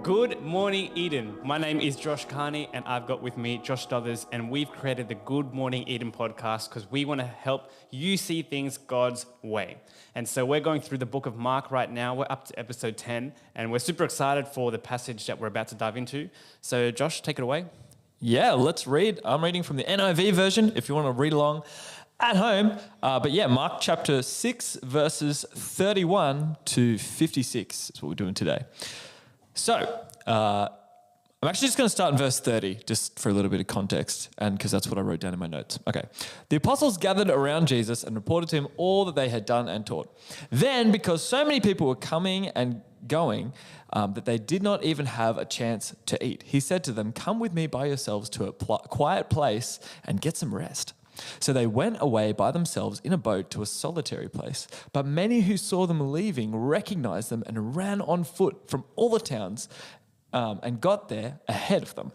Good morning, Eden. My name is Josh Carney, and I've got with me Josh Stothers, and we've created the Good Morning Eden podcast because we want to help you see things God's way. And so we're going through the book of Mark right now. We're up to episode 10, and we're super excited for the passage that we're about to dive into. So Josh, take it away. Yeah, let's read. I'm reading from the NIV version if you want to read along at home. Mark chapter 6, verses 31 to 56 is what we're doing today. So, I'm actually just going to start in verse 30, just for a little bit of context, and because that's what I wrote down in my notes. Okay. The apostles gathered around Jesus and reported to him all that they had done and taught. Then, because so many people were coming and going that they did not even have a chance to eat, he said to them, "Come with me by yourselves to a quiet place and get some rest." So they went away by themselves in a boat to a solitary place. But many who saw them leaving recognized them and ran on foot from all the towns and got there ahead of them.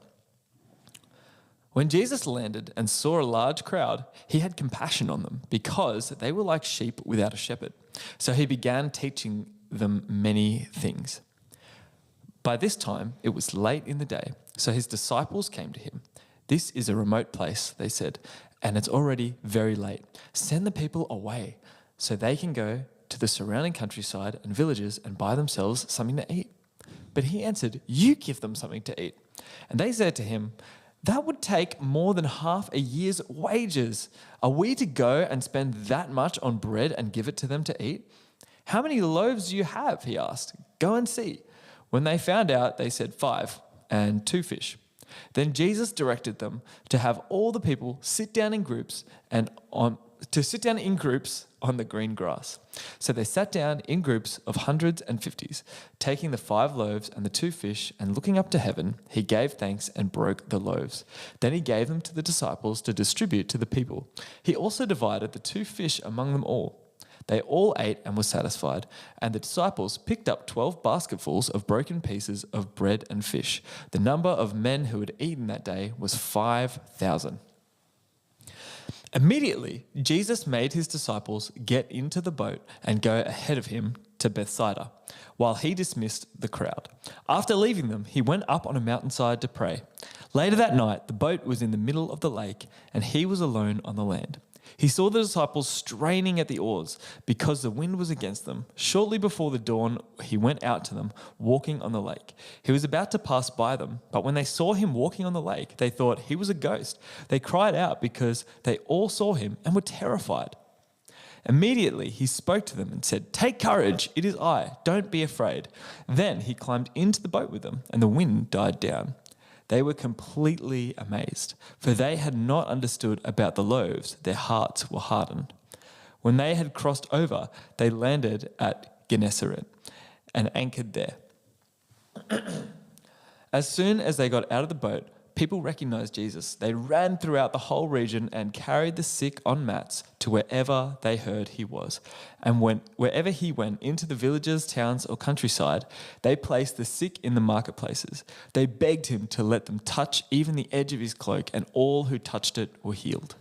When Jesus landed and saw a large crowd, he had compassion on them because they were like sheep without a shepherd. So he began teaching them many things. By this time, it was late in the day, so his disciples came to him. "This is a remote place," they said, "and it's already very late. Send the people away so they can go to the surrounding countryside and villages and buy themselves something to eat." But he answered, "You give them something to eat." And they said to him, "That would take more than half a year's wages. Are we to go and spend that much on bread and give it to them to eat?" "How many loaves do you have?" he asked. "Go and see." When they found out, they said, 5 and 2 fish. Then Jesus directed them to have all the people sit down in groups on the green grass. So they sat down in groups of hundreds and fifties, taking the 5 loaves and the 2 fish, and looking up to heaven, he gave thanks and broke the loaves. Then he gave them to the disciples to distribute to the people. He also divided the 2 fish among them all. They all ate and were satisfied, and the disciples picked up 12 basketfuls of broken pieces of bread and fish. The number of men who had eaten that day was 5,000. Immediately, Jesus made his disciples get into the boat and go ahead of him to Bethsaida, while he dismissed the crowd. After leaving them, he went up on a mountainside to pray. Later that night, the boat was in the middle of the lake, and he was alone on the land. He saw the disciples straining at the oars because the wind was against them. Shortly before the dawn, he went out to them, walking on the lake. He was about to pass by them, but when they saw him walking on the lake, they thought he was a ghost. They cried out because they all saw him and were terrified. Immediately, he spoke to them and said, "Take courage, it is I, don't be afraid." Then he climbed into the boat with them, and the wind died down. They were completely amazed, for they had not understood about the loaves. Their hearts were hardened. When they had crossed over, they landed at Gennesaret and anchored there. As soon as they got out of the boat, people recognized Jesus. They ran throughout the whole region and carried the sick on mats to wherever they heard he was. And wherever he went, into the villages, towns, or countryside, they placed the sick in the marketplaces. They begged him to let them touch even the edge of his cloak, and all who touched it were healed.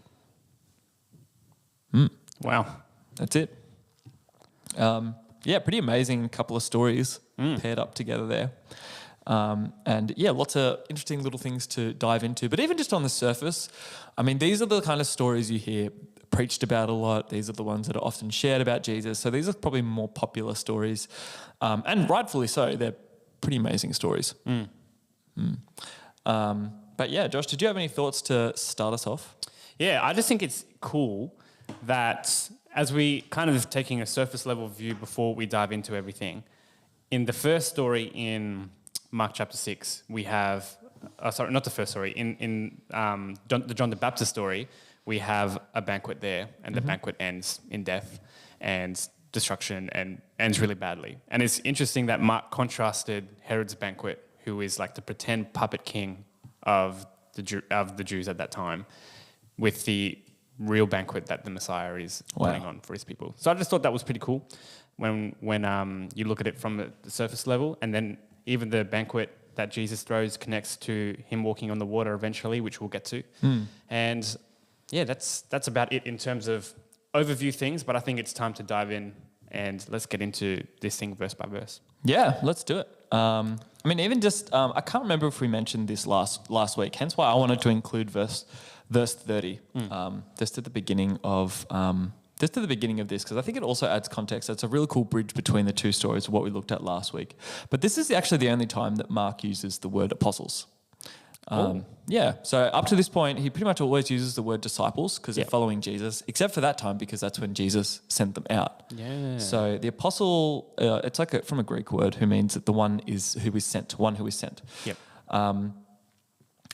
Wow. That's it. Pretty amazing couple of stories paired up together there. Lots of interesting little things to dive into. But even just on the surface, I mean, these are the kind of stories you hear preached about a lot. These are the ones that are often shared about Jesus. So these are probably more popular stories. And rightfully so. They're pretty amazing stories. Josh, did you have any thoughts to start us off? Yeah, I just think it's cool that as we kind of taking a surface level view before we dive into everything, in the first story in Mark chapter 6, we have, not the first story, in the John the Baptist story, we have a banquet there, and the banquet ends in death and destruction and ends really badly. And it's interesting that Mark contrasted Herod's banquet, who is like the pretend puppet king of the Jews at that time, with the real banquet that the Messiah is putting on for his people. So I just thought that was pretty cool when you look at it from the surface level, and then even the banquet that Jesus throws connects to him walking on the water eventually, which we'll get to. And yeah, that's about it in terms of overview things, but I think it's time to dive in and let's get into this thing verse by verse. Yeah, let's do it. I mean, even just I can't remember if we mentioned this last week. Hence why I wanted to include verse 30, just at the beginning of this, because I think it also adds context. It's a really cool bridge between the two stories of what we looked at last week. But this is actually the only time that Mark uses the word apostles. Yeah, so up to this point, he pretty much always uses the word disciples because they're following Jesus, except for that time because that's when Jesus sent them out. Yeah. So the apostle, it's like from a Greek word who means that the one is who is sent, one who is sent. Yep.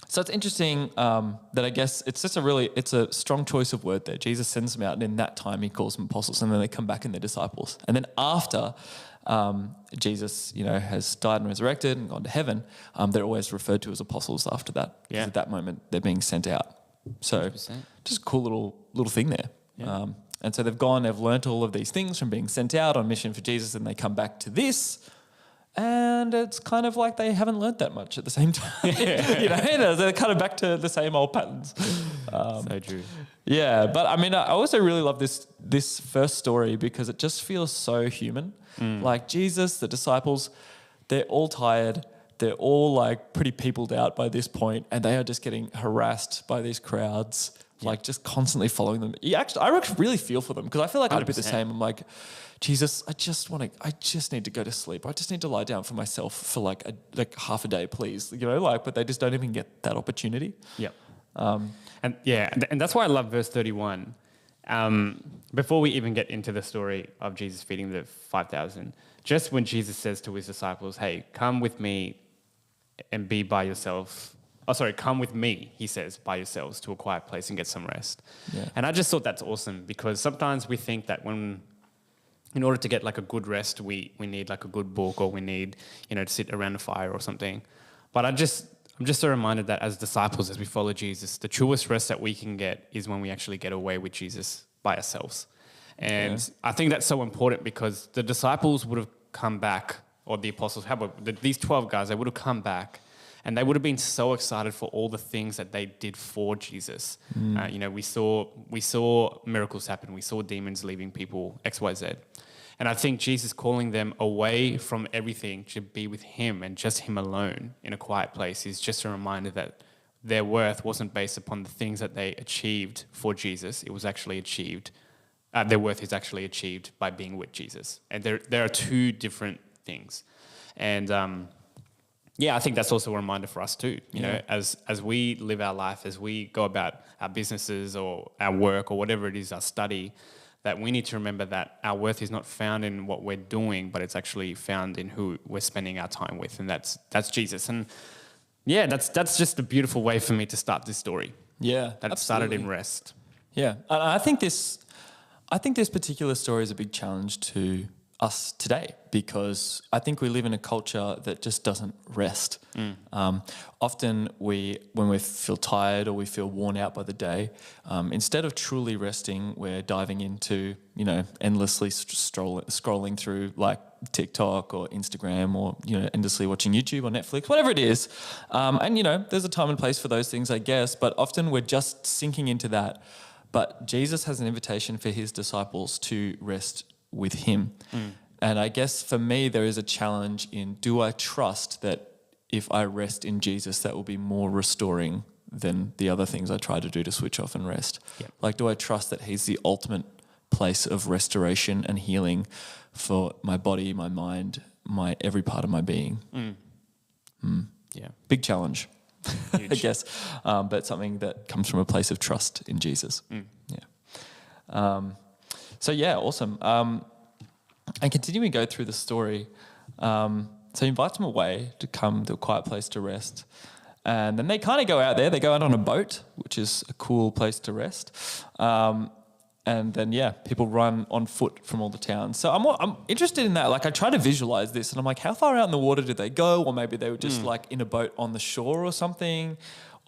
So it's interesting that I guess it's just it's a strong choice of word there. Jesus sends them out, and in that time he calls them apostles, and then they come back and they're disciples. And then after Jesus, has died and resurrected and gone to heaven, they're always referred to as apostles after that. Yeah. At that moment, they're being sent out. So 100%. just a cool little thing there. Yeah. And so they've learnt all of these things from being sent out on mission for Jesus, and they come back to this. And it's kind of like they haven't learnt that much at the same time. They're kind of back to the same old patterns. So true. Yeah, but I mean, I also really love this first story because it just feels so human. Like Jesus, the disciples, they're all tired. They're all like pretty peopled out by this point, and they are just getting harassed by these crowds, like just constantly following them. I really feel for them because I feel like I'd be the 100%. same. I'm like, Jesus, I just need to go to sleep. I just need to lie down for myself for like half a day, please. But they just don't even get that opportunity. Yep. And that's why I love verse 31. Before we even get into the story of Jesus feeding the 5,000, just when Jesus says to his disciples, hey, come with me and be by yourself. Oh, sorry, come with me, he says, by yourselves to a quiet place and get some rest. Yeah. And I just thought that's awesome because sometimes we think that in order to get like a good rest, we need like a good book or we need, to sit around a fire or something. But I'm just so reminded that as disciples, as we follow Jesus, the truest rest that we can get is when we actually get away with Jesus by ourselves. And I think that's so important because the disciples would have come back, or the apostles, these 12 guys, they would have come back and they would have been so excited for all the things that they did for Jesus. We saw miracles happen. We saw demons leaving people, X, Y, Z. And I think Jesus calling them away from everything to be with him and just him alone in a quiet place is just a reminder that their worth wasn't based upon the things that they achieved for Jesus. It was actually achieved. Their worth is actually achieved by being with Jesus. And there are two different things. And I think that's also a reminder for us too. You know, as we live our life, as we go about our businesses or our work or whatever it is, our study, that we need to remember that our worth is not found in what we're doing, but it's actually found in who we're spending our time with, and that's Jesus. And that's just a beautiful way for me to start this story. Yeah, that it started in rest. Yeah, and I think this particular story is a big challenge to us today because I think we live in a culture that just doesn't rest. Often when we feel tired or we feel worn out by the day, instead of truly resting, we're diving into, endlessly scrolling through like TikTok or Instagram or, endlessly watching YouTube or Netflix, whatever it is. And, there's a time and place for those things, I guess, but often we're just sinking into that. But Jesus has an invitation for his disciples to rest with him. And I guess for me, there is a challenge in, do I trust that if I rest in Jesus, that will be more restoring than the other things I try to do to switch off and rest? Yep. Like, do I trust that he's the ultimate place of restoration and healing for my body, my mind, every part of my being? Yeah. Big challenge, Huge. I guess, but something that comes from a place of trust in Jesus. Awesome. And continuing to go through the story, so he invites them away to come to a quiet place to rest. And then they kind of go out there. They go out on a boat, which is a cool place to rest. And then, people run on foot from all the towns. So I'm interested in that. Like, I try to visualize this, and I'm like, how far out in the water did they go? Or maybe they were just like in a boat on the shore or something.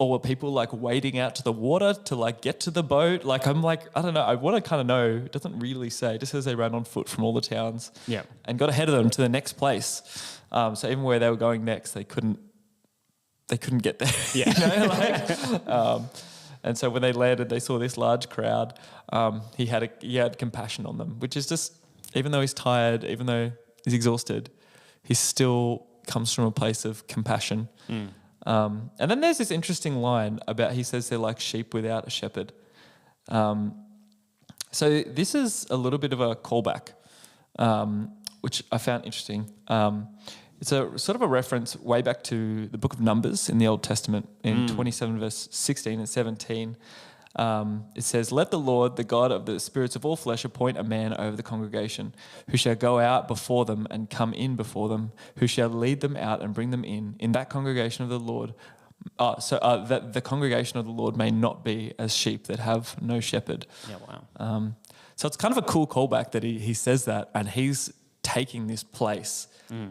Or were people like wading out to the water to like get to the boat? Like, I'm like, I don't know. I want to kind of know. It doesn't really say. It just says they ran on foot from all the towns. Yeah. And got ahead of them to the next place. So even where they were going next, they couldn't get there. Yeah. And so when they landed, they saw this large crowd. He had compassion on them, which is just, even though he's tired, even though he's exhausted, he's still comes from a place of compassion. And then there's this interesting line about, he says they're like sheep without a shepherd. So this is a little bit of a callback, which I found interesting. It's a sort of a reference way back to the book of Numbers in the Old Testament in 27 verse 16 and 17. It says, "Let the Lord, the God of the spirits of all flesh, appoint a man over the congregation, who shall go out before them and come in before them, who shall lead them out and bring them in that congregation of the Lord, that the congregation of the Lord may not be as sheep that have no shepherd." Yeah, wow. So it's kind of a cool callback that he says that, and he's taking this place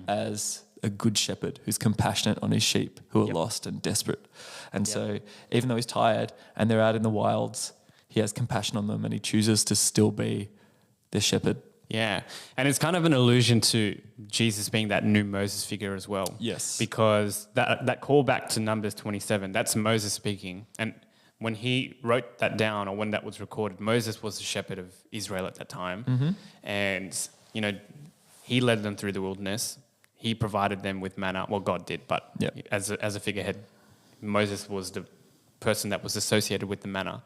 as a good shepherd who's compassionate on his sheep who are lost and desperate. And so even though he's tired and they're out in the wilds, he has compassion on them and he chooses to still be their shepherd. Yeah. And it's kind of an allusion to Jesus being that new Moses figure as well. Yes. Because that callback to Numbers 27, that's Moses speaking. And when he wrote that down, or when that was recorded, Moses was the shepherd of Israel at that time. And, you know, he led them through the wilderness. He provided them with manna. Well, God did, but as a figurehead, Moses was the person that was associated with the manna.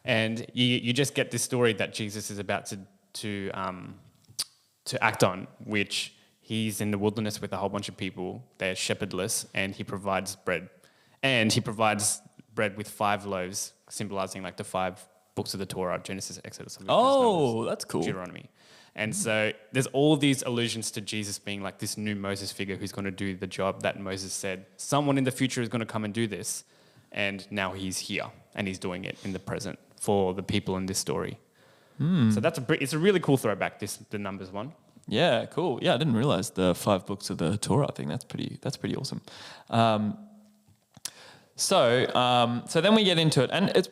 And you just get this story that Jesus is about to act on, which he's in the wilderness with a whole bunch of people. They're shepherdless, and he provides bread. And he provides bread with 5 loaves, symbolizing like the 5 books of the Torah: Genesis, Exodus, Leviticus, Numbers, That's cool. Deuteronomy. And so there's all these allusions to Jesus being like this new Moses figure who's going to do the job that Moses said someone in the future is going to come and do this. And now he's here and he's doing it in the present for the people in this story. So it's a really cool throwback, the Numbers one. Yeah, cool. Yeah, I didn't realize the 5 books of the Torah thing. That's pretty awesome. So then we get into it, and it's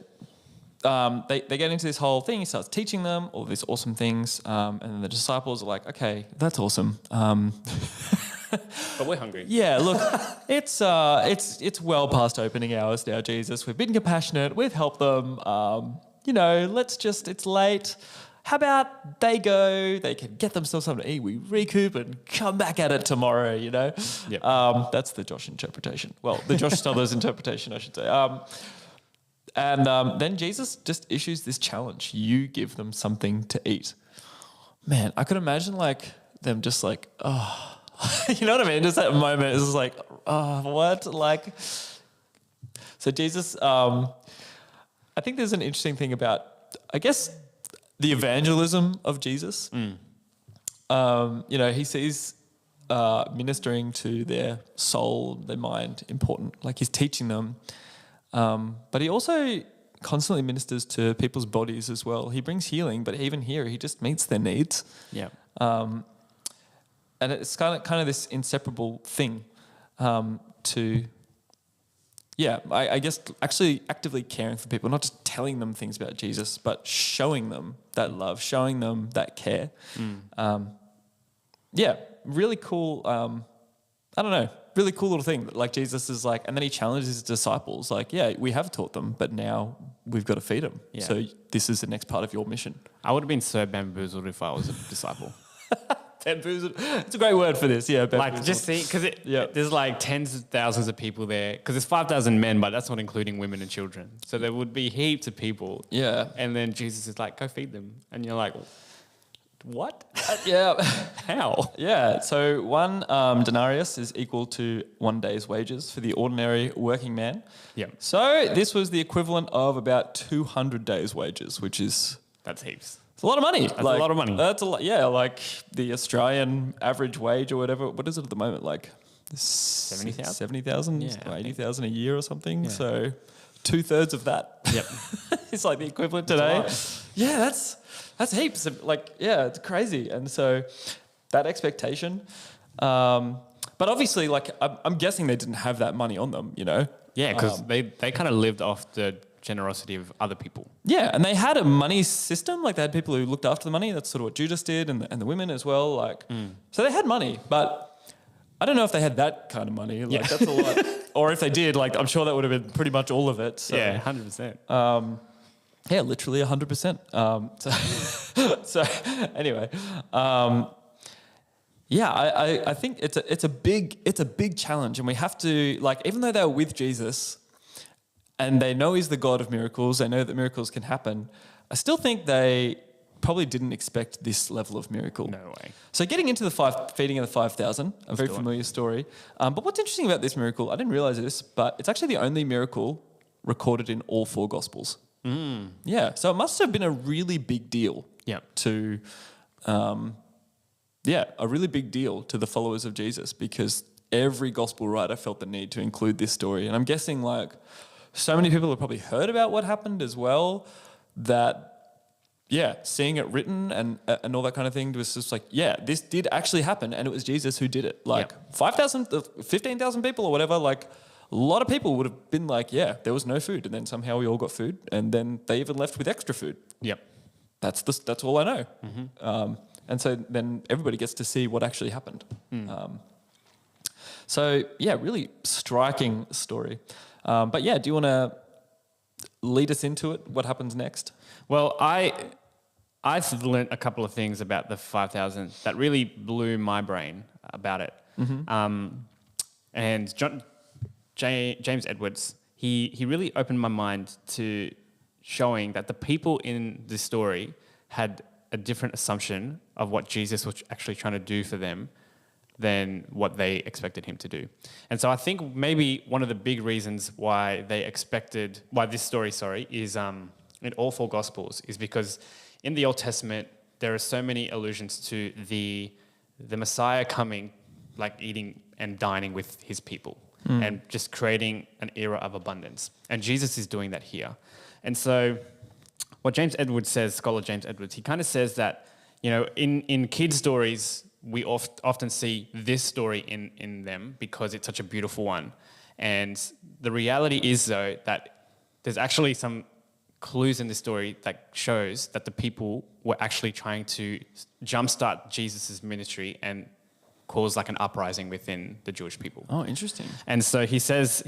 they get into this whole thing. He starts teaching them all these awesome things, and then the disciples are like, "Okay, that's awesome." But we're hungry. Yeah, look, it's well past opening hours now, Jesus. We've been compassionate. We've helped them. It's late. How about they can get themselves something to eat, we recoup and come back at it tomorrow, you know? Yep. That's the Josh interpretation. Well, the Josh Stothers interpretation, I should say. Then Jesus just issues this challenge. You give them something to eat. Man, I could imagine like them just like, oh, you know what I mean? Just that moment is like, oh, what? Like, so Jesus, I think there's an interesting thing about, I guess, the evangelism of Jesus. He sees ministering to their soul, their mind important. Like he's teaching them. But he also constantly ministers to people's bodies as well. He brings healing, but even here, he just meets their needs. Yeah. And it's kind of this inseparable thing I guess actually actively caring for people, not just telling them things about Jesus, but showing them that love, showing them that care. Really cool. I don't know, really cool little thing. Like Jesus is like, and then he challenges his disciples like, yeah, we have taught them, but now we've got to feed them. Yeah. So this is the next part of your mission. I would have been so bamboozled if I was a disciple. Bamboozled. It's a great word for this. Yeah. Bamboozled. Like just see, because there's like tens of thousands of people there, because there's 5,000 men, but that's not including women and children. So there would be heaps of people. Yeah. And then Jesus is like, go feed them. And you're like, what? Yeah. How? Yeah. So 1 denarius is equal to 1 day's wages for the ordinary working man. Yeah. So this was the equivalent of about 200 days' wages, which is... That's heaps. It's a lot of money. That's a lot of money. That's a lot. Yeah, like the Australian average wage or whatever. What is it at the moment? Like 70,000? 70,000 Yeah, or 80,000 a year or something. Yeah. So 2/3 of that. Yep. It's like the equivalent today. Yeah, that's heaps. It's crazy. And so that expectation. But obviously, like I'm guessing they didn't have that money on them, you know? Yeah, because they kind of lived off the generosity of other people. Yeah, and they had a money system. Like they had people who looked after the money. That's sort of what Judas did, and the women as well. Like, so they had money, but I don't know if they had that kind of money. Like that's a lot. Or if they did, like I'm sure that would have been pretty much all of it. So, Yeah, 100%. yeah, literally 100%. So anyway, Yeah, I think it's a big challenge, and we have to, like, even though they're with Jesus and they know he's the God of miracles, they know that miracles can happen, I still think they probably didn't expect this level of miracle. No way. So getting into the feeding of the 5,000, a very familiar story. But what's interesting about this miracle, I didn't realize this, but it's actually the only miracle recorded in all four Gospels. Yeah, so it must have been a really big deal to, a really big deal to the followers of Jesus, because every Gospel writer felt the need to include this story. And I'm guessing, like, so many people have probably heard about what happened as well, that seeing it written and all that kind of thing was just like, this did actually happen, and it was Jesus who did it. Like 5,000, 15,000 people or whatever, like a lot of people would have been like, there was no food, and then somehow we all got food, and then they even left with extra food. Yep. That's all I know. And so then everybody gets to see what actually happened. Really striking story. But do you want to lead us into it? What happens next? Well, I've learned a couple of things about the 5,000 that really blew my brain about it. And James Edwards, he really opened my mind to showing that the people in this story had a different assumption of what Jesus was actually trying to do for them than what they expected him to do. And so I think maybe one of the big reasons why this story is in all four Gospels is because in the Old Testament, there are so many allusions to the Messiah coming, like eating and dining with his people and just creating an era of abundance. And Jesus is doing that here. And so what James Edwards says, scholar James Edwards, he kind of says that, in kids' stories, we often see this story in them because it's such a beautiful one. And the reality is, though, that there's actually some clues in this story that shows that the people were actually trying to jumpstart Jesus' ministry and cause like an uprising within the Jewish people. Oh, interesting. And so he says,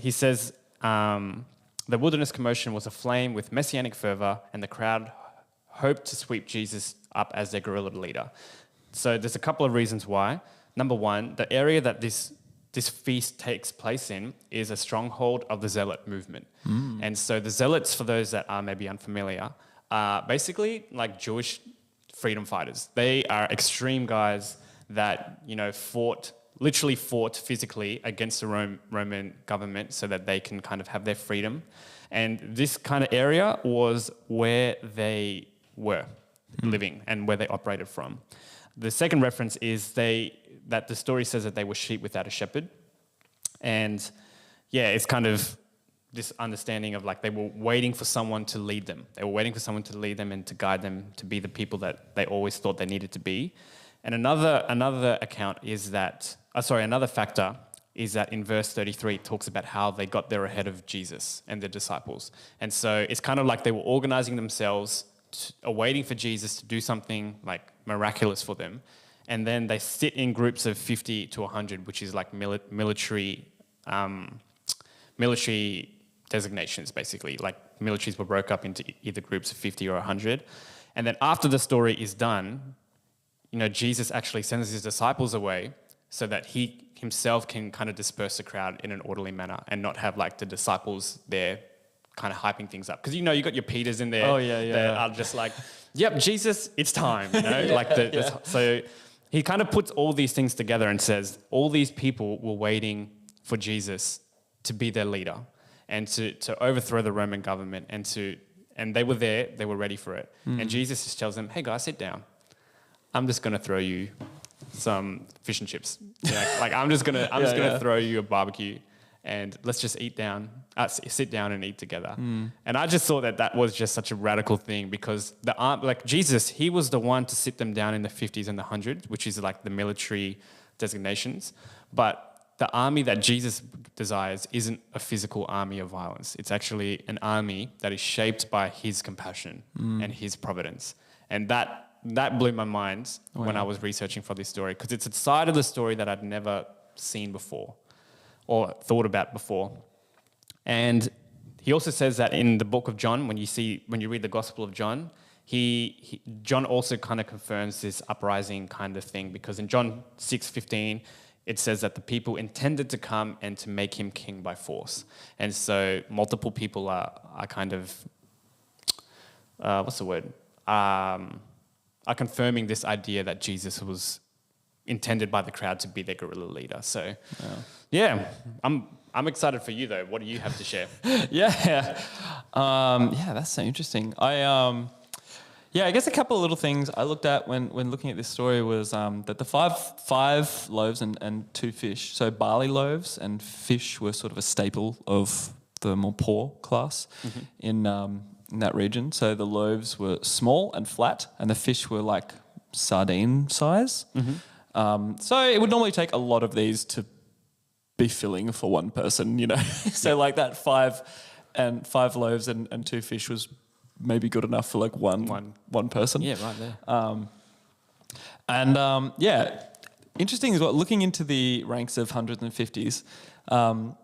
the wilderness commotion was aflame with messianic fervor, and the crowd hoped to sweep Jesus up as their guerrilla leader. So there's a couple of reasons why. Number one, the area that this feast takes place in is a stronghold of the Zealot movement. And so the Zealots, for those that are maybe unfamiliar, are basically like Jewish freedom fighters. They are extreme guys that, literally fought physically against the Roman government so that they can kind of have their freedom. And this kind of area was where they were living and where they operated from. The second reference is that the story says that they were sheep without a shepherd. And it's kind of this understanding of like they were waiting for someone to lead them. They were waiting for someone to lead them and to guide them to be the people that they always thought they needed to be. And another account is that, another factor is that in verse 33 it talks about how they got there ahead of Jesus and the disciples. And so it's kind of like they were organizing themselves, waiting for Jesus to do something like miraculous for them. And then they sit in groups of 50 to 100, which is like military designations, basically. Like militaries were broke up into either groups of 50 or 100. And then after the story is done, Jesus actually sends his disciples away so that he himself can kind of disperse the crowd in an orderly manner and not have like the disciples there kind of hyping things up. Because, you got your Peters in there. Oh, yeah. That are just like, yep, Jesus, it's time. So he kind of puts all these things together and says all these people were waiting for Jesus to be their leader and to overthrow the Roman government and they were there, they were ready for it. And Jesus just tells them, hey guys, sit down. I'm just going to throw you some fish and chips. I'm just going to throw you a barbecue and let's just sit down and eat together. And I just thought that was just such a radical thing because Jesus, he was the one to sit them down in the 50s and the 100s, which is like the military designations. But the army that Jesus desires isn't a physical army of violence. It's actually an army that is shaped by his compassion and his providence. And that blew my mind when I was researching for this story because it's a side of the story that I'd never seen before or thought about before. And he also says that in the book of John, when you read the Gospel of John, John also kind of confirms this uprising kind of thing, because in John 6:15, it says that the people intended to come and to make him king by force. And so multiple people are kind of, what's the word? Are confirming this idea that Jesus was intended by the crowd to be their guerrilla leader. So, yeah, I'm excited for you though. What do you have to share? Yeah, that's so interesting. I guess a couple of little things I looked at when looking at this story was that the five loaves and 2 fish, so barley loaves and fish were sort of a staple of the more poor class in that region. So the loaves were small and flat, and the fish were like sardine size. So it would normally take a lot of these to be filling for one person, you know. So like that 5 loaves and 2 fish was maybe good enough for like one person. Yeah, right there. Interesting as well, looking into the ranks of hundreds and fifties. One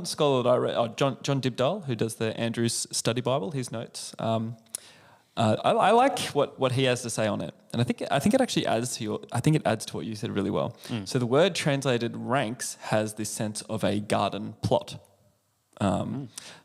scholar that I read, John Dibdale, who does the Andrews Study Bible, his notes. I like what he has to say on it, and I think it actually adds to what you said really well. So the word translated ranks has this sense of a garden plot.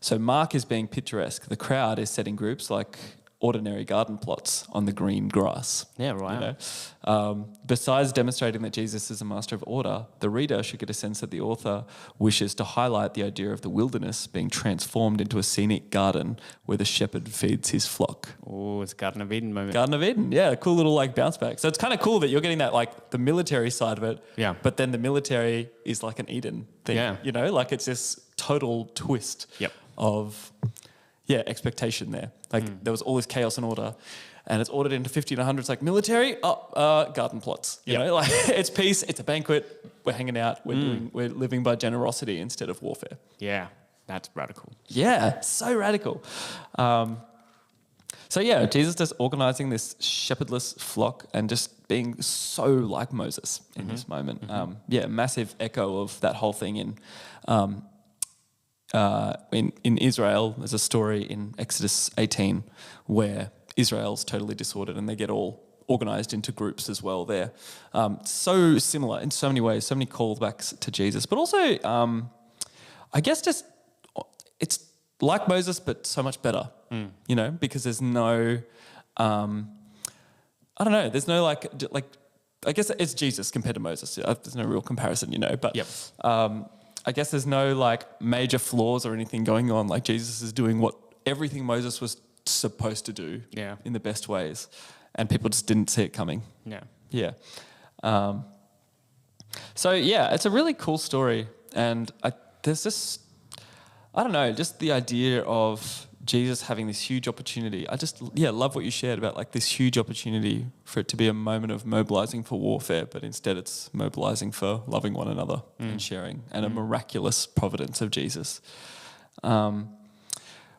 So Mark is being picturesque. The crowd is set in groups like ordinary garden plots on the green grass. Yeah, right. You know? Besides demonstrating that Jesus is a master of order, the reader should get a sense that the author wishes to highlight the idea of the wilderness being transformed into a scenic garden where the shepherd feeds his flock. Oh, it's Garden of Eden moment. Garden of Eden, yeah, cool little like bounce back. So it's kind of cool that you're getting that like the military side of it, yeah. But then the military is like an Eden thing, yeah. You know, like it's this total twist of expectation there. Like there was all this chaos and order, and it's ordered into 50 and 100. It's like military, garden plots. You know, like it's peace, it's a banquet. We're hanging out. We're living by generosity instead of warfare. Yeah, that's radical. Yeah, so radical. Jesus just organizing this shepherdless flock and just being so like Moses in this moment. Massive echo of that whole thing in Israel. There's a story in Exodus 18 where Israel's totally disordered and they get all organized into groups as well there. So similar in so many ways, so many callbacks to Jesus. But also, I guess just it's like Moses, but so much better, you know, because there's no, there's no like, I guess it's Jesus compared to Moses. There's no real comparison, you know, but I guess there's no like major flaws or anything going on. Like Jesus is doing what everything Moses was supposed to do in the best ways, and people just didn't see it coming. It's a really cool story, and there's just just the idea of Jesus having this huge opportunity. I just love what you shared about like this huge opportunity for it to be a moment of mobilizing for warfare, but instead it's mobilizing for loving one another and sharing, and a miraculous providence of Jesus.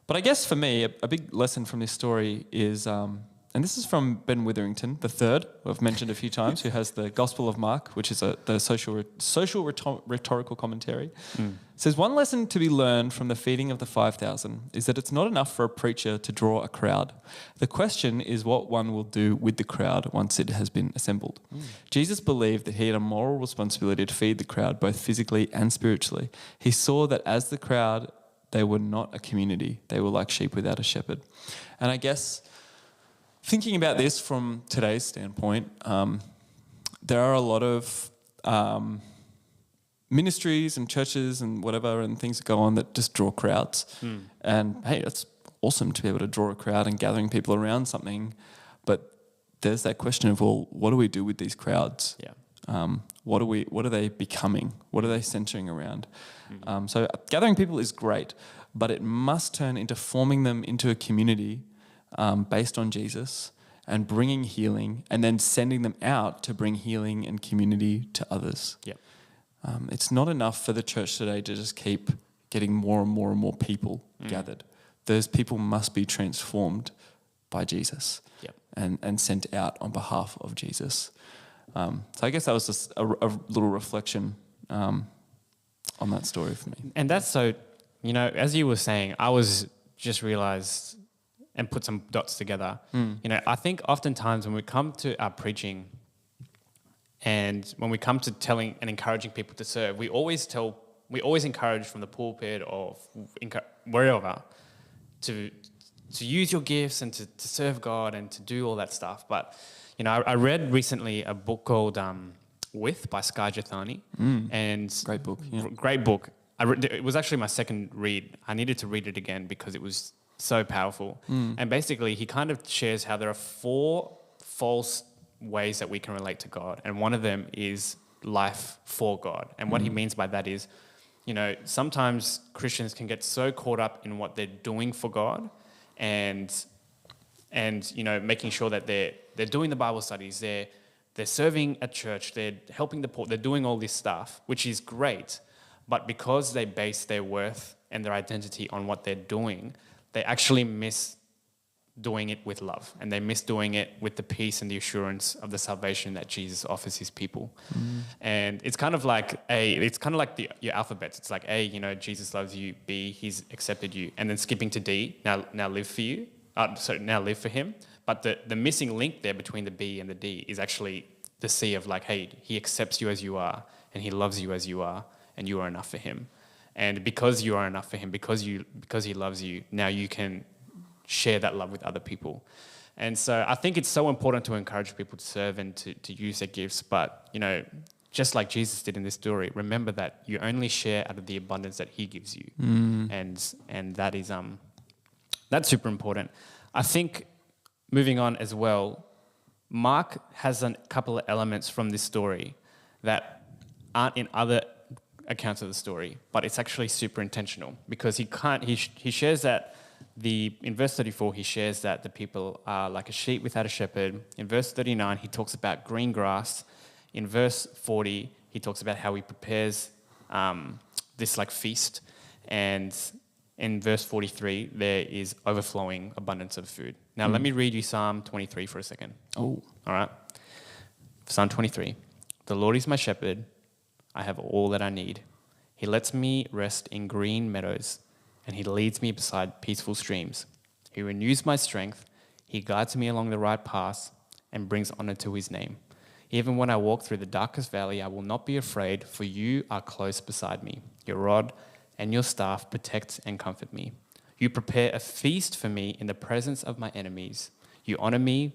But I guess for me, a big lesson from this story is, and this is from Ben Witherington, the third, who I've mentioned a few times, who has the Gospel of Mark, which is the social rhetorical commentary. Says, one lesson to be learned from the feeding of the 5,000 is that it's not enough for a preacher to draw a crowd. The question is what one will do with the crowd once it has been assembled. Jesus believed that he had a moral responsibility to feed the crowd, both physically and spiritually. He saw that as the crowd, they were not a community. They were like sheep without a shepherd. And I guess thinking about this from today's standpoint, there are a lot of ministries and churches and whatever and things that go on that just draw crowds. And hey, it's awesome to be able to draw a crowd and gathering people around something. But there's that question of, well, what do we do with these crowds? What are they becoming? What are they centering around? So gathering people is great, but it must turn into forming them into a community based on Jesus and bringing healing, and then sending them out to bring healing and community to others. It's not enough for the church today to just keep getting more and more and more people gathered. Those people must be transformed by Jesus and sent out on behalf of Jesus. So I guess that was just a little reflection on that story for me. And that's so, as you were saying, I was just realized and put some dots together. You know, I think oftentimes when we come to our preaching and when we come to telling and encouraging people to serve, we always encourage from the pulpit or wherever to use your gifts and to serve God and to do all that stuff. But, you know, I read recently a book called With by Sky Jethani. And Great book. Yeah. Great book. It was actually my second read. I needed to read it again because it was so powerful. And basically, he kind of shares how there are 4 false ways that we can relate to God. And one of them is life for God. And what he means by that is, you know, sometimes Christians can get so caught up in what they're doing for God and you know, making sure that they're doing the Bible studies, they're serving at church, they're helping the poor, they're doing all this stuff, which is great. But because they base their worth and their identity on what they're doing, they actually miss doing it with love, and they miss doing it with the peace and the assurance of the salvation that Jesus offers his people. And it's kind of like your alphabet. It's like A, you know, Jesus loves you. B, he's accepted you. And then skipping to D, now live for you. Now live for him. But the missing link there between the B and the D is actually the C of like, hey, he accepts you as you are, and he loves you as you are, and you are enough for him. And because you are enough for him, because he loves you, now you can share that love with other people. And so I think it's so important to encourage people to serve and to use their gifts. But, you know, just like Jesus did in this story, remember that you only share out of the abundance that he gives you. And that is that's super important. I think moving on as well, Mark has a couple of elements from this story that aren't in other accounts of the story, but it's actually super intentional because he shares that in verse 34, he shares that the people are like a sheep without a shepherd. In verse 39, he talks about green grass. In verse 40, he talks about how he prepares this like feast. And in verse 43, there is overflowing abundance of food. Now, let me read you Psalm 23 for a second. Oh. All right. Psalm 23. The Lord is my shepherd. I have all that I need. He lets me rest in green meadows, and he leads me beside peaceful streams. He renews my strength. He guides me along the right paths and brings honor to his name. Even when I walk through the darkest valley, I will not be afraid, for you are close beside me. Your rod and your staff protect and comfort me. You prepare a feast for me in the presence of my enemies. You honor me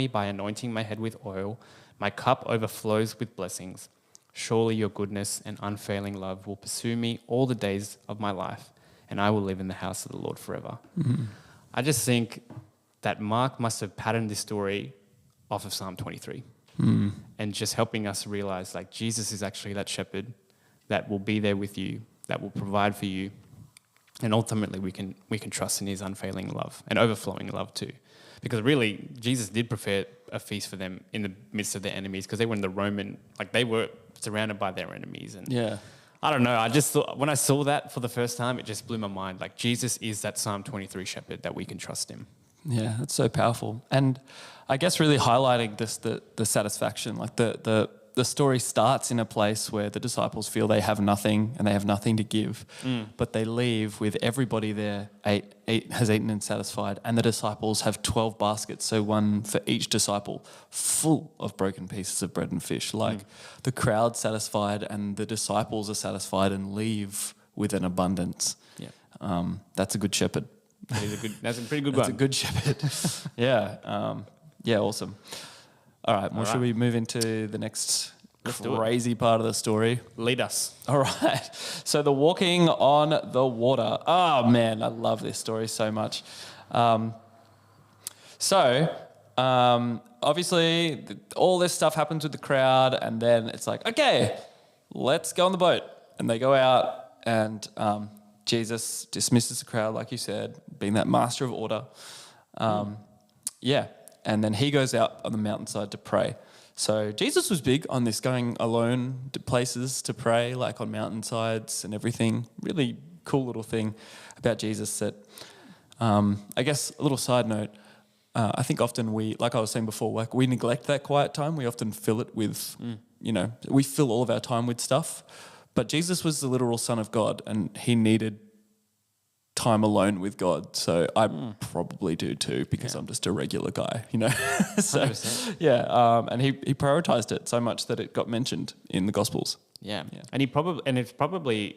by anointing my head with oil. My cup overflows with blessings. Surely your goodness and unfailing love will pursue me all the days of my life, and I will live in the house of the Lord forever. I just think that Mark must have patterned this story off of Psalm 23 and just helping us realize like Jesus is actually that shepherd that will be there with you, that will provide for you, and ultimately we can trust in his unfailing love and overflowing love too. Because really, Jesus did prepare a feast for them in the midst of their enemies because they were in the Roman, like they were surrounded by their enemies. And Yeah. I don't know, I just thought, when I saw that for the first time, it just blew my mind. Like Jesus is that Psalm 23 shepherd that we can trust him. Yeah, that's so powerful. And I guess really highlighting this, the satisfaction, like the story starts in a place where the disciples feel they have nothing and they have nothing to give, but they leave with everybody there has eaten and satisfied, and the disciples have 12 baskets, so one for each disciple, full of broken pieces of bread and fish. Like the crowd satisfied and the disciples are satisfied and leave with an abundance. Yeah, that's a good shepherd. That's a pretty good That's one. a good shepherd. Yeah. Yeah, awesome. All right, well, should we move into the next crazy part of the story? Lead us. All right. So the walking on the water. Oh, man, I love this story so much. Obviously, all this stuff happens with the crowd, and then it's like, okay, let's go on the boat. And they go out, and Jesus dismisses the crowd, like you said, being that master of order. Yeah. And then he goes out on the mountainside to pray. So Jesus was big on this, going alone to places to pray, like on mountainsides and everything. Really cool little thing about Jesus that, I guess, a little side note, I think often we, like I was saying before, like we neglect that quiet time. We often fill it with, we fill all of our time with stuff. But Jesus was the literal Son of God, and he needed time alone with God. So I probably do too, because I'm just a regular guy, you know. So 100%. yeah, and he prioritized it so much that it got mentioned in the Gospels. Yeah. And it's probably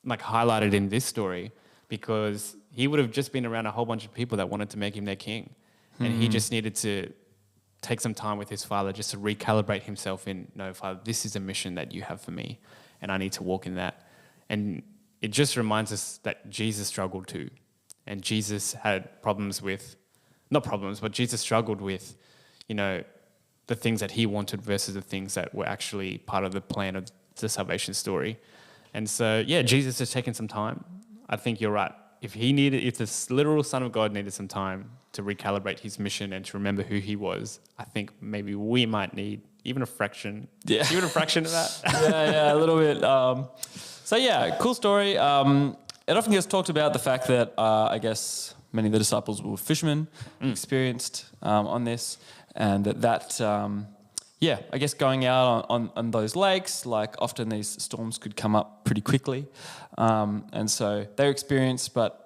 like highlighted in this story because he would have just been around a whole bunch of people that wanted to make him their king. And he just needed to take some time with his father just to recalibrate himself in, no, Father, this is a mission that you have for me and I need to walk in that. And it just reminds us that Jesus struggled too. And Jesus had problems with, not problems, but Jesus struggled with, you know, the things that he wanted versus the things that were actually part of the plan of the salvation story. And so, yeah, Jesus has taken some time. I think you're right. If the literal Son of God needed some time to recalibrate his mission and to remember who he was, I think maybe we might need even a fraction of that. Yeah, a little bit. So yeah, cool story. It often gets talked about the fact that I guess many of the disciples were fishermen, experienced on this, and I guess going out on those lakes, like often these storms could come up pretty quickly. And so they were experienced, but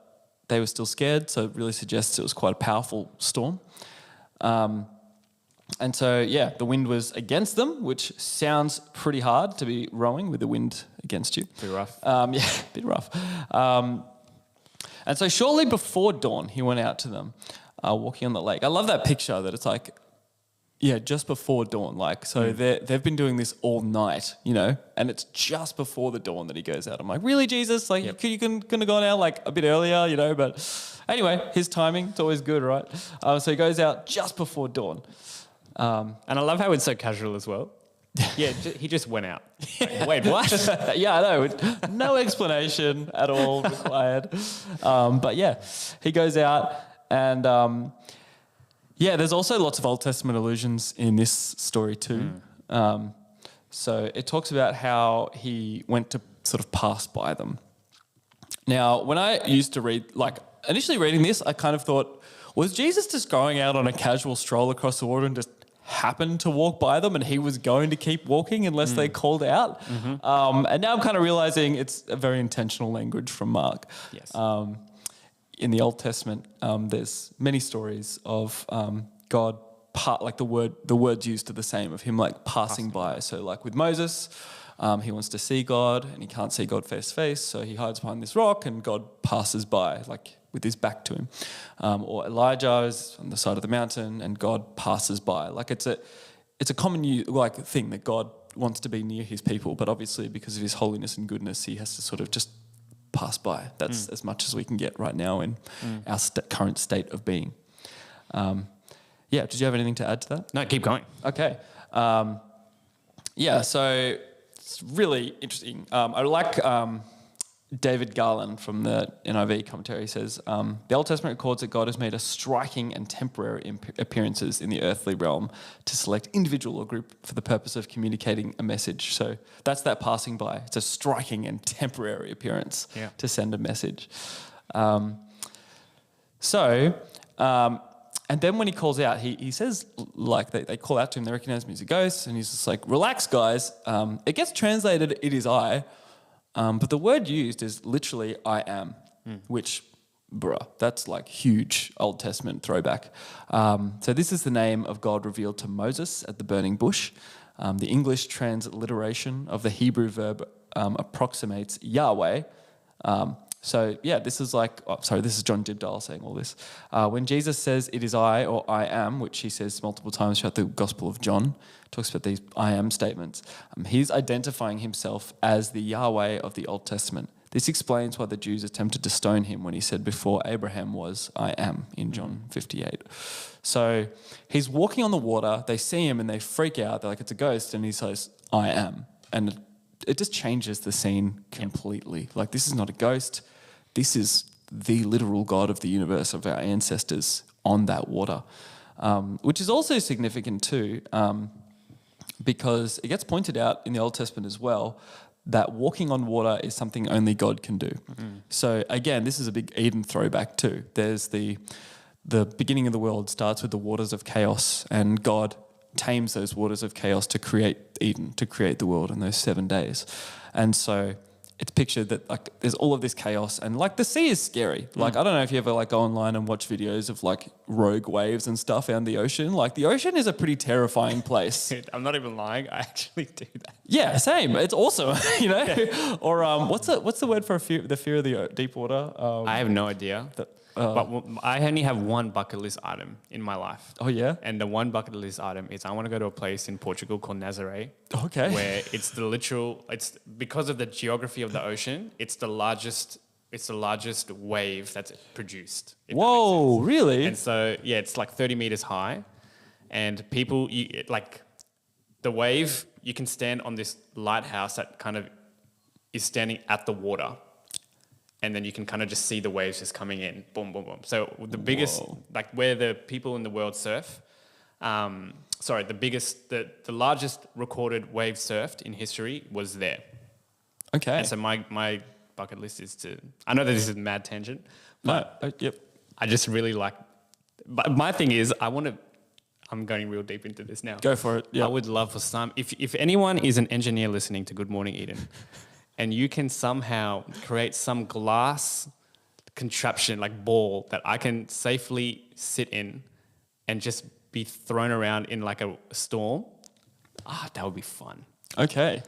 they were still scared. So it really suggests it was quite a powerful storm. And so, yeah, the wind was against them, which sounds pretty hard to be rowing with the wind against you. Pretty rough. Bit rough. And so shortly before dawn, he went out to them, walking on the lake. I love that picture that it's like, yeah, just before dawn. Like, so they've been doing this all night, you know, and it's just before the dawn that he goes out. I'm like, really, Jesus? Like, you couldn't have gone out like a bit earlier, you know? But anyway, his timing, it's always good, right? So he goes out just before dawn. And I love how it's so casual as well. Yeah, he just went out. Like, wait, what? Yeah, I know. No explanation at all required. But yeah, he goes out and... there's also lots of Old Testament allusions in this story too. So it talks about how he went to sort of pass by them. Now, when I used to read, like initially reading this, I kind of thought, was Jesus just going out on a casual stroll across the water and just happened to walk by them and he was going to keep walking unless they called out? And now I'm kind of realizing it's a very intentional language from Mark. Yes. In the Old Testament, there's many stories of God, like the words used are the same, of him like passing by. So like with Moses, he wants to see God and he can't see God face to face, so he hides behind this rock and God passes by, like with his back to him. Or Elijah is on the side of the mountain and God passes by. Like it's a common thing that God wants to be near his people, but obviously because of his holiness and goodness, he has to sort of just pass by. That's as much as we can get right now in our current state of being. Did you have anything to add to that? No, keep going. Okay. So it's really interesting. I like David Garland from the NIV commentary says, the Old Testament records that God has made a striking and temporary appearances in the earthly realm to select individual or group for the purpose of communicating a message. So that's that passing by. It's a striking and temporary appearance to send a message. And then when he calls out, he says, like, they call out to him, they recognize him as a ghost, and he's just like, relax, guys. It gets translated, it is I. But the word used is literally I am, which, that's like huge Old Testament throwback. So this is the name of God revealed to Moses at the burning bush. The English transliteration of the Hebrew verb approximates Yahweh. This is John Dibdale saying all this. When Jesus says, it is I or I am, which he says multiple times throughout the Gospel of John, talks about these I am statements, he's identifying himself as the Yahweh of the Old Testament. This explains why the Jews attempted to stone him when he said before Abraham was, I am, in John 58. So he's walking on the water, they see him and they freak out, they're like, it's a ghost, and he says, I am. And it just changes the scene completely. Like, this is not a ghost. This is the literal God of the universe, of our ancestors on that water, which is also significant too, because it gets pointed out in the Old Testament as well that walking on water is something only God can do. So again, this is a big Eden throwback too. There's the beginning of the world starts with the waters of chaos, and God tames those waters of chaos to create Eden, to create the world in those 7 days. And so it's pictured that like there's all of this chaos and like the sea is scary. Like I don't know if you ever like go online and watch videos of like rogue waves and stuff out in the ocean. Like the ocean is a pretty terrifying place. Dude, I'm not even lying. I actually do that. Yeah, same. It's awesome, you know. Yeah. Or what's the word for the fear of the deep water? I have no idea. But I only have one bucket list item in my life. Oh yeah. And the one bucket list item is I want to go to a place in Portugal called Nazaré. Okay. Where it's because of the geography of the ocean, it's the largest wave that's produced. Whoa, really? And so, yeah, it's like 30 meters high. And people, the wave, you can stand on this lighthouse that kind of is standing at the water. And then you can kind of just see the waves just coming in, boom, boom, boom. So the biggest, like where the people in the world surf, the largest recorded wave surfed in history was there. Okay. And so my bucket list is I know that this is a mad tangent, but yep. I just really like, but my thing is I'm going real deep into this now. Go for it. Yeah. I would love for if anyone is an engineer listening to Good Morning Eden, and you can somehow create some glass contraption, like ball, that I can safely sit in and just be thrown around in like a storm, that would be fun. Okay.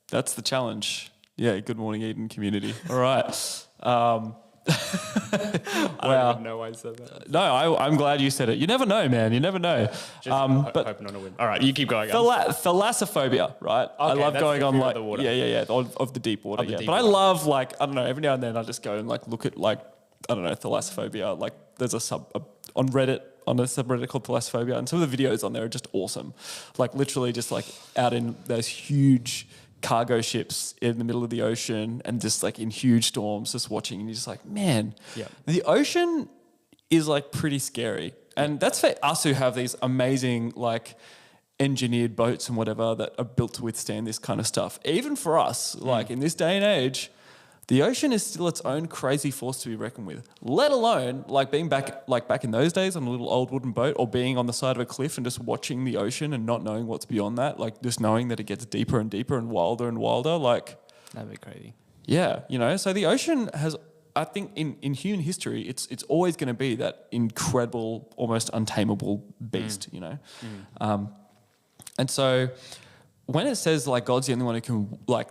That's the challenge. Yeah, Good Morning Eden community. All right. I don't even know why I said that. No, I'm glad you said it. You never know, man. You never know. Just hoping on a win. All right, you keep going. Thalassophobia, right? I love going on like the water. of the deep water. But I love like I don't know. Every now and then I just go and like look at like I don't know thalassophobia. Like there's on Reddit on a subreddit called Thalassophobia, and some of the videos on there are just awesome. Like literally just like out in those huge cargo ships in the middle of the ocean and just like in huge storms just watching and you're just like, man, the ocean is like pretty scary. And that's for us who have these amazing like engineered boats and whatever that are built to withstand this kind of stuff. Even for us, like in this day and age, the ocean is still its own crazy force to be reckoned with, let alone like being back in those days on a little old wooden boat or being on the side of a cliff and just watching the ocean and not knowing what's beyond that, like just knowing that it gets deeper and deeper and wilder, like... That'd be crazy. Yeah, you know, so the ocean has, I think in human history, it's always going to be that incredible, almost untamable beast, you know? And so when it says like God's the only one who can like...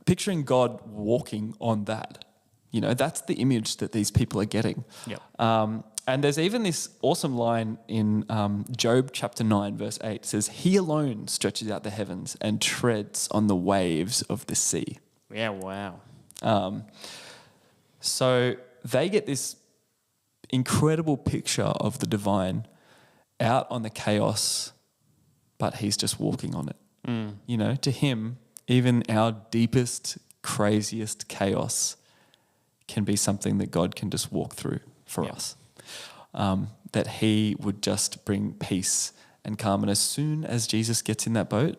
Picturing God walking on that, you know, that's the image that these people are getting. Yep. And there's even this awesome line in Job chapter 9, verse 8. It says, He alone stretches out the heavens and treads on the waves of the sea. Yeah, wow. So they get this incredible picture of the divine out on the chaos, but he's just walking on it. You know, to him... Even our deepest, craziest chaos can be something that God can just walk through for us. That he would just bring peace and calm. And as soon as Jesus gets in that boat,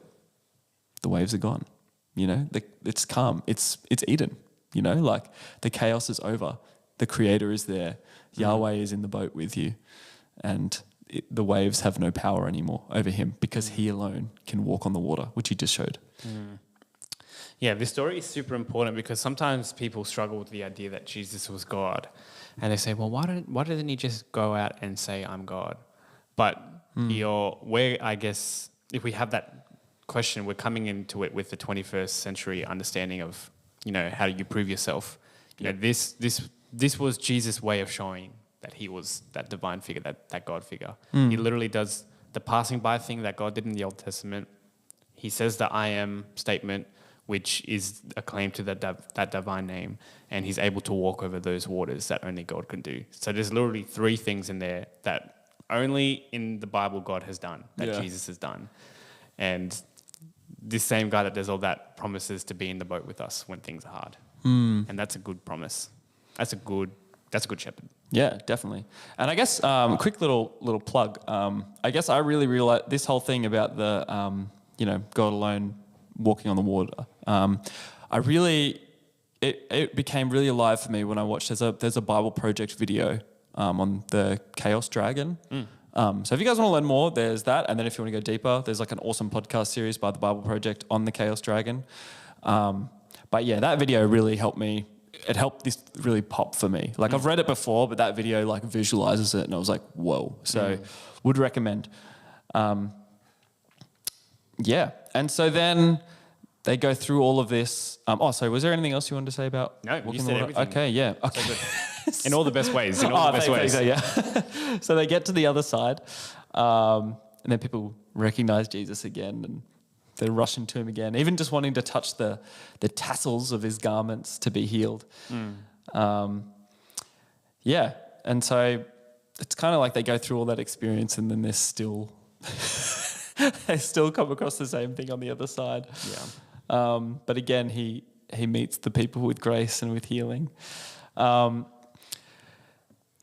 the waves are gone. You know, it's calm. It's Eden. You know, like the chaos is over. The Creator is there. Yahweh is in the boat with you. And the waves have no power anymore over him because he alone can walk on the water, which he just showed. Yeah, this story is super important because sometimes people struggle with the idea that Jesus was God. And they say, well, why didn't he just go out and say, I'm God? But I guess, if we have that question, we're coming into it with the 21st century understanding of, you know, how do you prove yourself? You know, this was Jesus' way of showing that he was that divine figure, that God figure. He literally does the passing by thing that God did in the Old Testament. He says the I am statement, which is a claim to that divine name, and he's able to walk over those waters that only God can do. So there's literally 3 things in there that only in the Bible God has done, that Jesus has done. And this same guy that does all that promises to be in the boat with us when things are hard. And that's a good promise. That's a good shepherd. Yeah, definitely. And I guess quick little plug. I guess I really realized this whole thing about the God alone walking on the water. It became really alive for me when I watched. There's a Bible Project video on the Chaos Dragon. So if you guys want to learn more, there's that. And then if you want to go deeper, there's like an awesome podcast series by the Bible Project on the Chaos Dragon. But But yeah, that video really helped me. It helped this really pop for me. Like I've read it before, but that video like visualizes it, and I was like, whoa. So would recommend. Yeah, and so then they go through all of this. So was there anything else you wanted to say about? No, walking you the said water? everything. Okay, yeah. Okay. So in all the best ways. In all the best ways. Yeah. So they get to the other side, and then people recognize Jesus again, and they're rushing to him again, even just wanting to touch the tassels of his garments to be healed. Yeah, and so it's kind of like they go through all that experience, and then they're still they still come across the same thing on the other side. Yeah. But again, he meets the people with grace and with healing.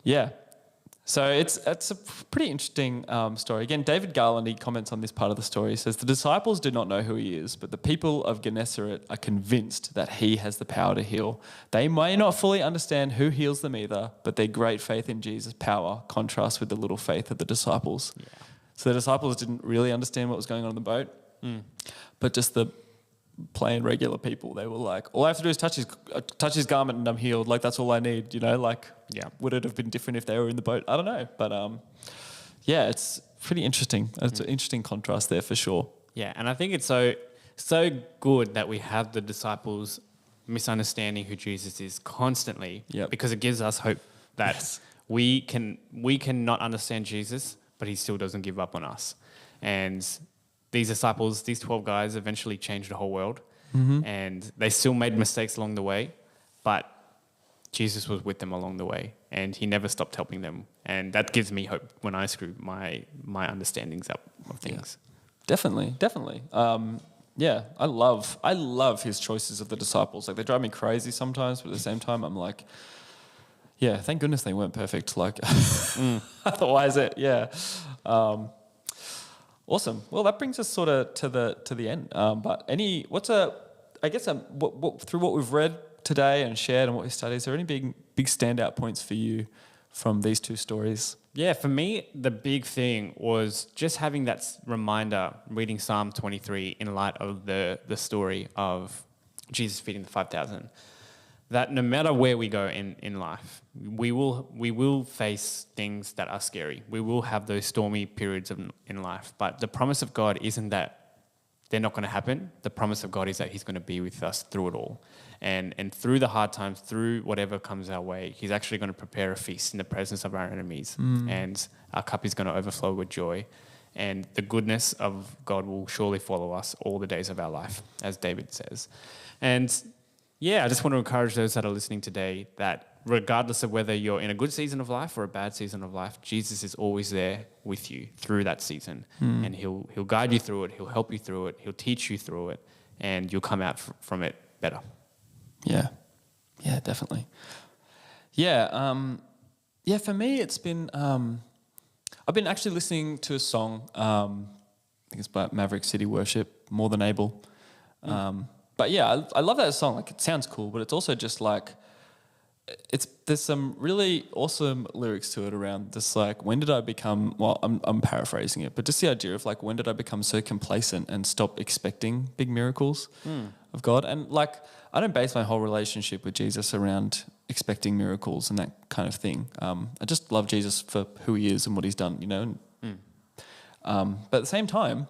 Yeah. So it's a pretty interesting story. Again, David Garland, he comments on this part of the story. He says, the disciples do not know who he is, but the people of Gennesaret are convinced that he has the power to heal. They may not fully understand who heals them either, but their great faith in Jesus' power contrasts with the little faith of the disciples. Yeah. So the disciples didn't really understand what was going on in the boat, but just the plain regular people, they were like, all I have to do is touch his garment and I'm healed. Like, that's all I need, would it have been different if they were in the boat? I don't know. But yeah, it's pretty interesting. It's an interesting contrast there for sure. Yeah, and I think it's so good that we have the disciples misunderstanding who Jesus is constantly, because it gives us hope that we can not understand Jesus, but he still doesn't give up on us. And these disciples, these 12 guys, eventually changed the whole world, and they still made mistakes along the way, but Jesus was with them along the way, and he never stopped helping them. And that gives me hope when I screw my understandings up of things. Yeah. Definitely. Yeah, I love his choices of the disciples. Like, they drive me crazy sometimes, but at the same time, I'm like, yeah, thank goodness they weren't perfect. Like, otherwise, Awesome. Well, that brings us sort of to the end. But through what we've read today and shared and what we studied, is there any big standout points for you from these two stories? Yeah, for me, the big thing was just having that reminder, reading Psalm 23 in light of the story of Jesus feeding the 5,000, that no matter where we go in life, we will face things that are scary. We will have those stormy periods in life. But the promise of God isn't that they're not going to happen. The promise of God is that he's going to be with us through it all. And through the hard times, through whatever comes our way, he's actually going to prepare a feast in the presence of our enemies. And our cup is going to overflow with joy. And the goodness of God will surely follow us all the days of our life, as David says. And yeah, I just want to encourage those that are listening today that regardless of whether you're in a good season of life or a bad season of life, Jesus is always there with you through that season. And he'll guide you through it. He'll help you through it. He'll teach you through it. And you'll come out from it better. Yeah. Yeah, definitely. Yeah. For me, it's been... I've been actually listening to a song. I think it's by Maverick City Worship, More Than Able. But yeah, I love that song. Like, it sounds cool, but it's also just like... There's some really awesome lyrics to it around this, like, when did I become, well, I'm paraphrasing it, but just the idea of like, when did I become so complacent and stop expecting big miracles of God? And like, I don't base my whole relationship with Jesus around expecting miracles and that kind of thing. I just love Jesus for who he is and what he's done, but at the same time,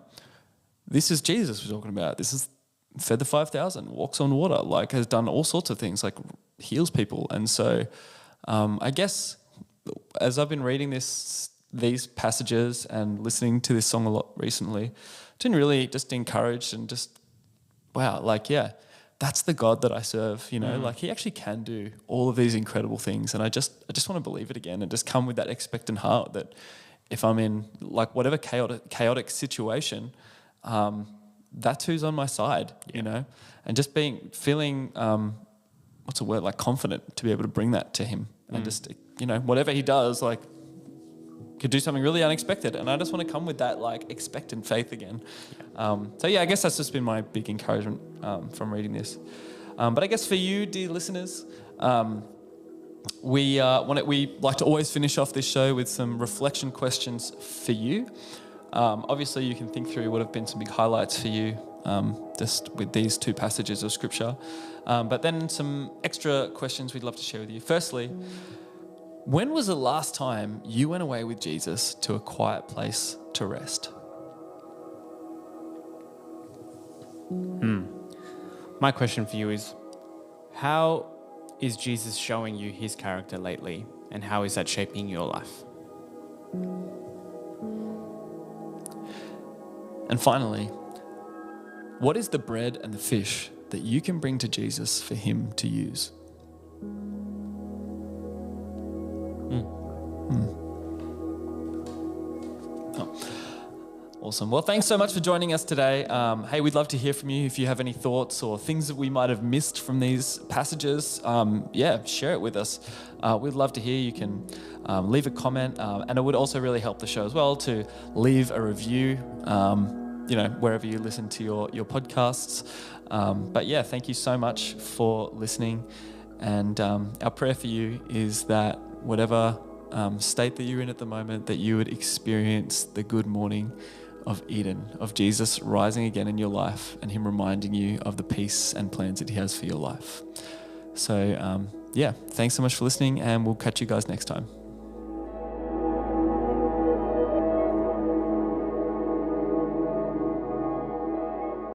this is Jesus we're talking about. This is fed the 5,000, walks on water, like has done all sorts of things, like heals people. And so I guess as I've been reading these passages and listening to this song a lot recently, I've been really just encouraged and just, wow, like, yeah, that's the God that I serve, like he actually can do all of these incredible things. And I just want to believe it again and just come with that expectant heart that if I'm in like whatever chaotic situation, that's who's on my side, and just feeling, what's a word, like confident to be able to bring that to him and just, whatever he does, like could do something really unexpected. And I just want to come with that like expectant faith again. So yeah, I guess that's just been my big encouragement from reading this. But I guess for you, dear listeners, we like to always finish off this show with some reflection questions for you. Obviously, you can think through what have been some big highlights for you just with these two passages of Scripture. But then some extra questions we'd love to share with you. Firstly, when was the last time you went away with Jesus to a quiet place to rest? My question for you is, how is Jesus showing you his character lately, and how is that shaping your life? And finally, what is the bread and the fish that you can bring to Jesus for him to use? Awesome. Well, thanks so much for joining us today. Hey, we'd love to hear from you if you have any thoughts or things that we might have missed from these passages. Share it with us. We'd love to hear. You can leave a comment, and it would also really help the show as well to leave a review, wherever you listen to your podcasts. Thank you so much for listening. And our prayer for you is that whatever state that you're in at the moment, that you would experience the good morning of Eden, of Jesus rising again in your life and him reminding you of the peace and plans that he has for your life. So, thanks so much for listening, and we'll catch you guys next time.